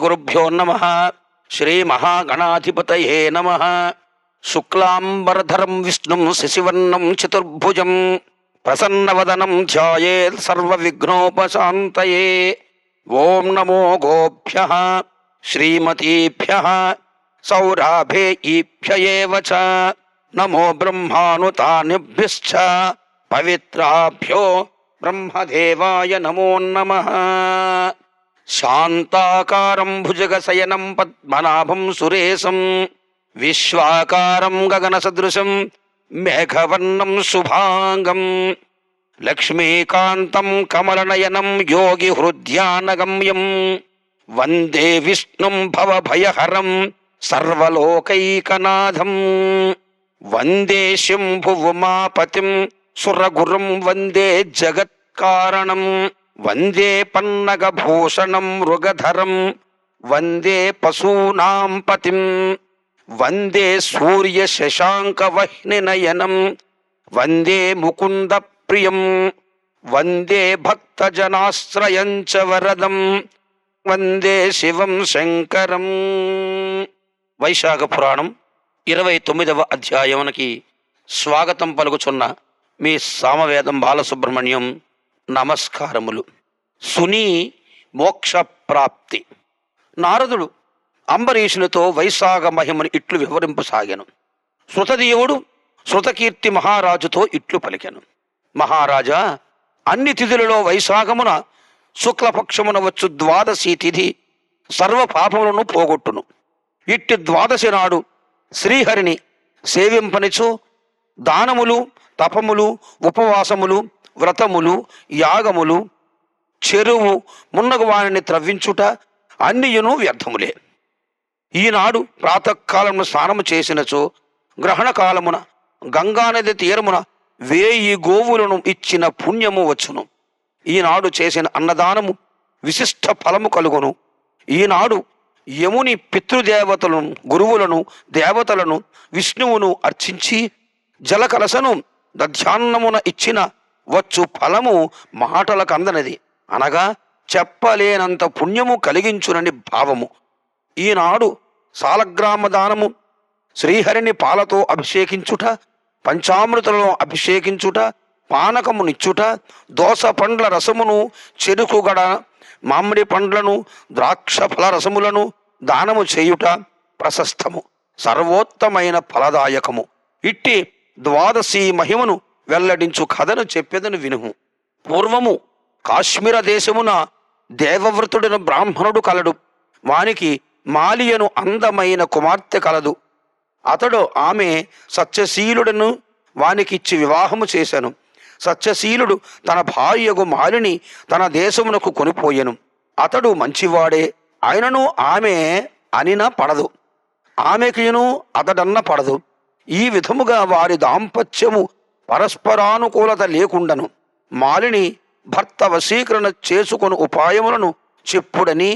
గురుభ్యో నమః. శ్రీమహాగణాధిపతయే నమః. శుక్లాంబరధరం విష్ణుం శశివర్ణం చతుర్భుజం ప్రసన్నవదనం ధ్యాయేత్ సర్వవిఘ్నోపశాంతయే. ఓం నమో గోభ్యః శ్రీమతీభ్యః సౌరాభేయీభ్య ఏవ చ. నమో బ్రహ్మానుతానిభ్యశ్చ పవిత్రాభ్యో బ్రహ్మదేవాయ నమో నమః. శాంతాకారం భుజగశయనం పద్మనాభం సురేశం విశ్వాకారం గగనసదృశం మేఘవర్ణం శుభాంగం లక్ష్మీకాంతం కమలనయనం యోగి హృద్యానగమ్యం వందే విష్ణుం భవభయహరం సర్వలోకైకనాథం. వందే శంభువుమాపతిం సురగురుం వందే జగత్కారణం వందే పన్నగభూషణం మృగధరం వందే పశూనాం పతిం వందే సూర్యశశాంకవహ్నినయనం వందే ముకుంద ప్రియం వందే భక్తజనాశ్రయం చ వరదం వందే శివం శంకరం. వైశాఖ పురాణం 29వ అధ్యాయమునకి స్వాగతం పలుకుచున్న మీ సామవేదం బాలసుబ్రహ్మణ్యం నమస్కారములు. సునీ మోక్షప్రాప్తి. నారదుడు అంబరీషునితో వైశాఖ మహిమను ఇట్లు వివరింపసాగాను. శృతదేవుడు శృతకీర్తి మహారాజుతో ఇట్లు పలికెను. మహారాజా, అన్ని తిథులలో వైశాఖమున శుక్లపక్షమున వచ్చు ద్వాదశి తిథి సర్వ పాపములను పోగొట్టును. ఇట్టి ద్వాదశి నాడు శ్రీహరిని సేవింపనిచో దానములు, తపములు, ఉపవాసములు, వ్రతములు, యాగములు, చెరువు మున్నగు వారిని త్రవ్వించుట అన్నియును వ్యర్థములే. ఈనాడు ప్రాతకాలమున స్నానము చేసినచో గ్రహణ కాలమున గంగానది తీరమున 1000 గోవులను ఇచ్చిన పుణ్యము వచ్చును. ఈనాడు చేసిన అన్నదానము విశిష్ట ఫలము కలుగును. ఈనాడు యముని పితృదేవతలను, గురువులను, దేవతలను, విష్ణువును అర్చించి జలకలసను దధ్యాన్నమున ఇచ్చిన వచ్చు ఫలము మాటలకందనది, అనగా చెప్పలేనంత పుణ్యము కలిగించునని భావము. ఈనాడు సాలగ్రామ దానము, శ్రీహరిని పాలతో అభిషేకించుట, పంచామృతలను అభిషేకించుట, పానకమునిచ్చుట, దోస పండ్ల రసమును, చెరుకుగడ మామిడి పండ్లను, ద్రాక్ష ఫల రసములను దానము చేయుట ప్రశస్తము, సర్వోత్తమైన ఫలదాయకము. ఇట్టి ద్వాదశి మహిమను వెల్లడించు కథను చెప్పెదను వినుము. పూర్వము కాశ్మీర దేశమున దేవవ్రతుడైన బ్రాహ్మణుడు కలడు. వానికి మాలియను అందమైన కుమార్తె కలదు. అతడు ఆమె సత్యశీలుడను వానికిచ్చి వివాహము చేశాను. సత్యశీలుడు తన భార్యకు మాలిని తన దేశమునకు కొనిపోయెను. అతడు మంచివాడే, ఆయనను ఆమె అనిన పడదు, ఆమెకిను అతడన్న పడదు. ఈ విధముగా వారి దాంపత్యము పరస్పరానుకూలత లేకుండను. మాలిని భర్త వశీకరణ చేసుకొని ఉపాయములను చెప్పుడని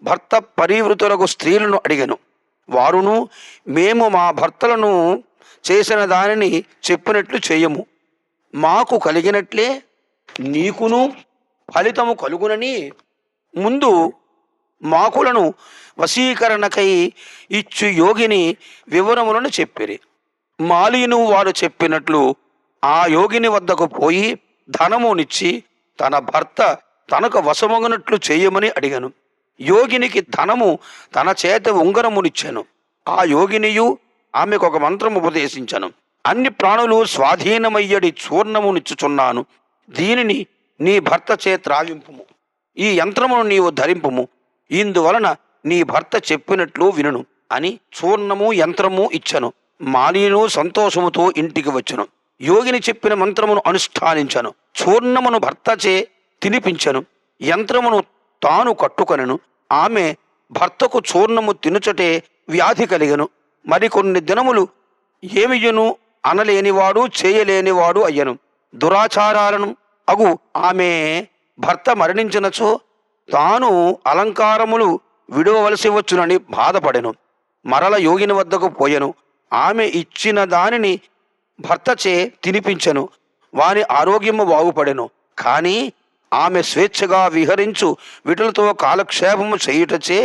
భర్త పరివృతులకు స్త్రీలను అడిగెను. వారును, మేము మా భర్తలను చేసిన దానిని చెప్పినట్లు చేయము, మాకు కలిగినట్లే నీకును ఫలితము కలుగునని ముందు మాకులను వశీకరణకై ఇచ్చు యోగిని వివరములను చెప్పిరి. మాలిను వారు చెప్పినట్లు ఆ యోగిని వద్దకు పోయి ధనమునిచ్చి తన భర్త తనకు వశమగునట్లు చేయమని అడిగాను. యోగినికి ధనము తన చేత ఉంగరమునిచ్చాను. ఆ యోగినియు ఆమెకు ఒక మంత్రము ఉపదేశించను. అన్ని ప్రాణులు స్వాధీనమయ్యడి చూర్ణమునిచ్చుచున్నాను, దీనిని నీ భర్త చే త్రాగింపుము. ఈ యంత్రమును నీవు ధరింపుము, ఇందువలన నీ భర్త చెప్పినట్లు వినును అని చూర్ణము యంత్రము ఇచ్చను. మాలిను సంతోషముతో ఇంటికి వచ్చును. యోగిని చెప్పిన మంత్రమును అనుష్ఠానించను. చూర్ణమును భర్తచే తినిపించను, యంత్రమును తాను కట్టుకొనెను. ఆమె భర్తకు చూర్ణము తినుచటే వ్యాధి కలిగను. మరికొన్ని దినములు ఏమియును అనలేనివాడు, చేయలేనివాడు అయ్యను. దురాచారాలను అగు ఆమె భర్త మరణించినచో తాను అలంకారములు విడవలసి వచ్చునని బాధపడెను. మరల యోగిని వద్దకు పోయెను. ఆమె ఇచ్చిన దానిని భర్తచే తినిపించెను. వాని ఆరోగ్యము బాగుపడెను. కానీ ఆమె స్వేచ్ఛగా విహరించు విటులతో కాలక్షేపము చేయుటచే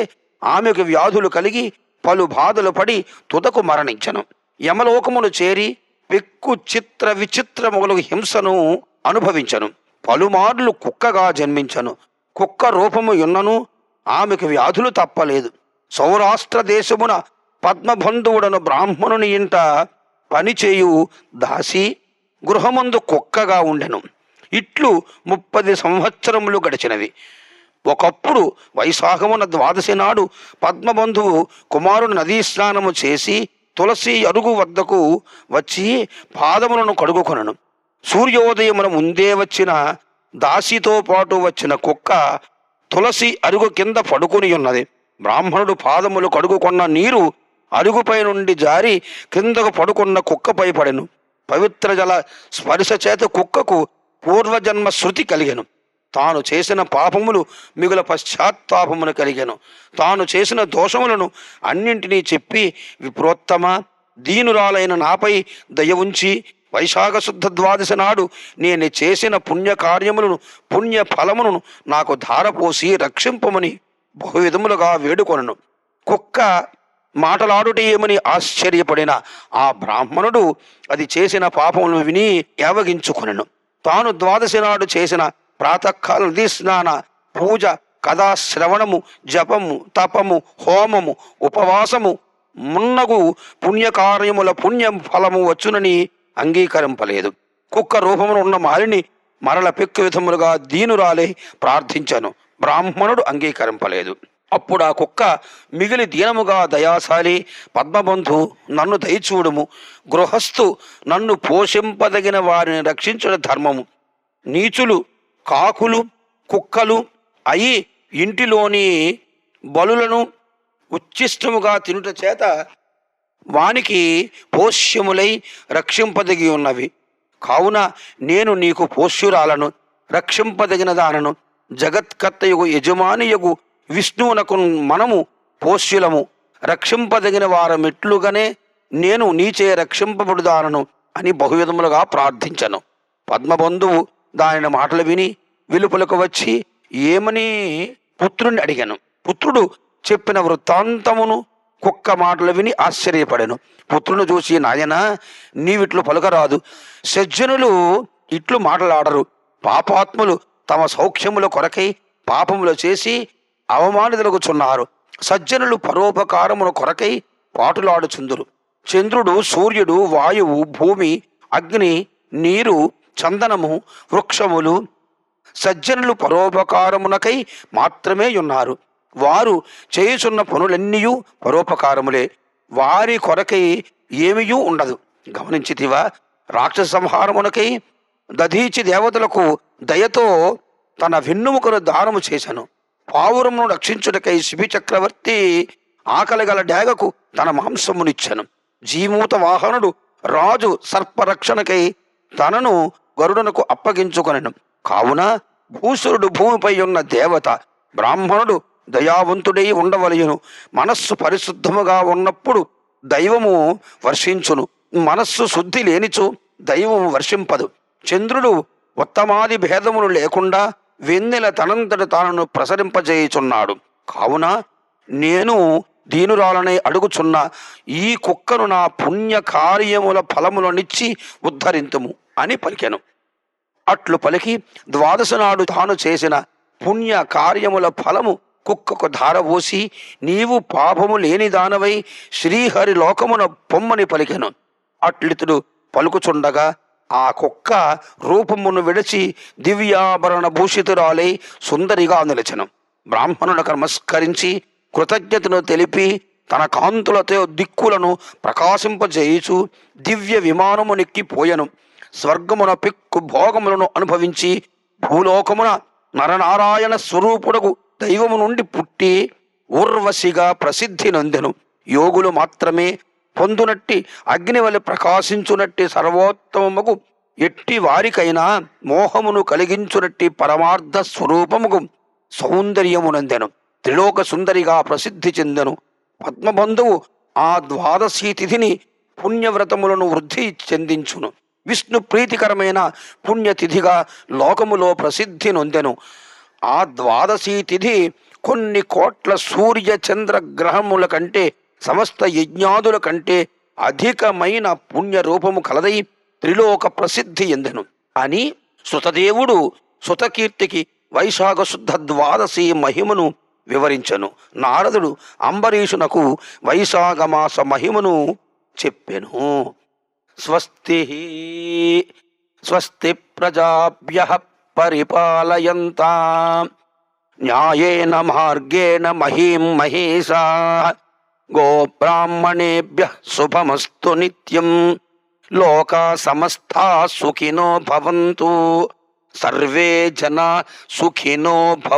ఆమెకు వ్యాధులు కలిగి పలు బాధలు పడి తుదకు మరణించను. యమలోకమును చేరి పెక్కు చిత్ర విచిత్రములు హింసను అనుభవించను. పలుమార్లు కుక్కగా జన్మించను. కుక్క రూపము యున్నను ఆమెకు వ్యాధులు తప్పలేదు. సౌరాష్ట్ర దేశమున పద్మబంధువుడను బ్రాహ్మణుని ఇంట పనిచేయు దాసి గృహమందు కుక్కగా ఉండెను. ఇట్లు 30 సంవత్సరములు గడిచినవి. ఒకప్పుడు వైశాఖమున ద్వాదశి నాడు పద్మబంధువు కుమారుడు నదీ స్నానము చేసి తులసి అరుగు వద్దకు వచ్చి పాదములను కడుగుకొనను. సూర్యోదయమున ముందే వచ్చిన దాసితో పాటు వచ్చిన కుక్క తులసి అరుగు కింద పడుకుని ఉన్నది. బ్రాహ్మణుడు పాదములు కడుగుకొన్న నీరు అరుగుపై నుండి జారి కిందకు పడుకున్న కుక్కపై పడెను. పవిత్ర జల స్పర్శ చేత కుక్కకు పూర్వజన్మ శృతి కలిగెను. తాను చేసిన పాపములు మిగుల పశ్చాత్తాపమును కలిగెను. తాను చేసిన దోషములను అన్నింటినీ చెప్పి, విప్రోత్తమ, దీనురాలైన నాపై దయ ఉంచి వైశాఖ శుద్ధ ద్వాదశి నాడు నేను చేసిన పుణ్యకార్యములను పుణ్య ఫలమును నాకు ధారపోసి రక్షింపమని బహువిధములుగా వేడుకొనను. కుక్క మాటలాడుట ఏమని ఆశ్చర్యపడిన ఆ బ్రాహ్మణుడు అది చేసిన పాపములను విని యావగించుకొనెను. తాను ద్వాదశి నాడు చేసిన ప్రాతకాల నదీ స్నాన, పూజ, కథా శ్రవణము, జపము, తపము, హోమము, ఉపవాసము మున్నగు పుణ్యకార్యముల పుణ్యం ఫలము వచ్చునని అంగీకరింపలేదు. కుక్క రూపమును ఉన్న మాలిని మరల పెక్కు విధములుగా దీనురాలే ప్రార్థించను. బ్రాహ్మణుడు అంగీకరింపలేదు. అప్పుడు ఆ కుక్క మిగిలి దీనముగా, దయాశాలి పద్మబంధు, నన్ను దయచూడుము. గృహస్థు నన్ను పోషింపదగిన వారిని రక్షించడం ధర్మము. నీచులు, కాకులు, కుక్కలు అయి ఇంటిలోని బలులను ఉచ్చిష్టముగా తినుట చేత వానికి పోష్యములై రక్షింపదగి ఉన్నవి. కావున నేను నీకు పోష్యురాలను, రక్షింపదగిన దానను. జగత్కర్తయగు యజమానియగు విష్ణువునకు మనము పోష్యులము, రక్షింపదగిన వారమిట్లుగానే నేను నీచే రక్షింపబడుదానను అని బహువిధములుగా ప్రార్థించను. పద్మబంధువు దాని మాటలు విని వెలుపలకు వచ్చి ఏమని పుత్రుని అడిగాను. పుత్రుడు చెప్పిన వృత్తాంతమును కుక్క మాటలు విని ఆశ్చర్యపడెను. పుత్రుని చూసి, నాయనా, నీవిట్లు పలుకరాదు. సజ్జనులు ఇట్లు మాటలాడరు. పాపాత్ములు తమ సౌఖ్యముల కొరకై పాపములు చేసి అవమానితులగుచున్నారు. సజ్జనులు పరోపకారముల కొరకై పాటులాడుచుందురు. చంద్రుడు, సూర్యుడు, వాయువు, భూమి, అగ్ని, నీరు, చందనము, వృక్షములు సజ్జనులు పరోపకారమునకై మాత్రమే ఉన్నారు. వారు చేయుచున్న పనులన్నీయూ పరోపకారములే. వారి కొరకై ఏమీయూ ఉండదు. గమనించితివా? రాక్షస సంహారమునకై దధీచి దేవతలకు దయతో తన వెన్నుముకను దానము చేశాను. పావురమును రక్షించుటకై శిబి చక్రవర్తి ఆకలిగల డేగకు తన మాంసమునిచ్చెను. జీమూత వాహనుడు రాజు సర్పరక్షణకై తనను గరుడనకు అప్పగించుకొనెను. కావున భూసురుడు భూమిపై ఉన్న దేవత. బ్రాహ్మణుడు దయావంతుడై ఉండవలయును. మనస్సు పరిశుద్ధముగా ఉన్నప్పుడు దైవము వర్షించును. మనస్సు శుద్ధి లేనిచో దైవము వర్షింపదు. చంద్రుడు ఉత్తమాది భేదములు లేకుండా వెన్నెల తనంతట తాను ప్రసరింపజేయుచున్నాడు. కావున నేను దీనురాలనై అడుగుచున్న ఈ కుక్కను నా పుణ్య కార్యముల ఫలములనిచ్చి ఉద్ధరింతుము అని పలికెను. అట్లు పలికి ద్వాదశి నాడు తాను చేసిన పుణ్య కార్యముల ఫలము కుక్కకు ధారపోసి, నీవు పాపము లేని దానవై శ్రీహరి లోకమున పొమ్మని పలికెను. అట్లితుడు పలుకుచుండగా ఆ కుక్క రూపమును విడిచి దివ్యాభరణ భూషితురాలై సుందరిగా నిలిచెను. బ్రాహ్మణులకు నమస్కరించి కృతజ్ఞతను తెలిపి తన కాంతులతో దిక్కులను ప్రకాశింపజేయుచు దివ్య విమానము నెక్కిపోయెను. స్వర్గమున పిక్కు భోగములను అనుభవించి భూలోకమున నరనారాయణ స్వరూపుడకు దైవము నుండి పుట్టి ఊర్వశిగా ప్రసిద్ధి నొందెను. యోగులు మాత్రమే పొందునట్టి అగ్నివలి ప్రకాశించునట్టి సర్వోత్తమముకు ఎట్టి వారికైనా మోహమును కలిగించునట్టి పరమార్థ స్వరూపముకు సౌందర్యమునందెను. త్రిలోక సుందరిగా ప్రసిద్ధి చెందెను. పద్మబంధువు ఆ ద్వాదశి తిథిని పుణ్యవ్రతములను వృద్ధి చెందించును. విష్ణు ప్రీతికరమైన పుణ్యతిథిగా లోకములో ప్రసిద్ధి నొందెను. ఆ ద్వాదశి తిథి కొన్ని కోట్ల సూర్య చంద్ర గ్రహముల కంటే సమస్త యజ్ఞాదుల కంటే అధికమైన పుణ్య రూపము కలదై త్రిలోక ప్రసిద్ధి ఎందెను అని సుతదేవుడు సుతకీర్తికి వైశాఖ శుద్ధ ద్వాదశి మహిమను వివరించను. నారదుడు అంబరీషునకు వైశాఖ మాస మహిమను చెప్పెను. స్వస్తి స్వస్తి ప్రజాభ్యః పరిపాలయంతాం న్యాయేన మార్గేణ మహీం మహేషాః గోబ్రాహ్మణేభ్యః శుభమస్తు నిత్యం. లోకా సమస్తా సుఖినో భవంతు. సర్వే జనా సుఖినో భవంతు.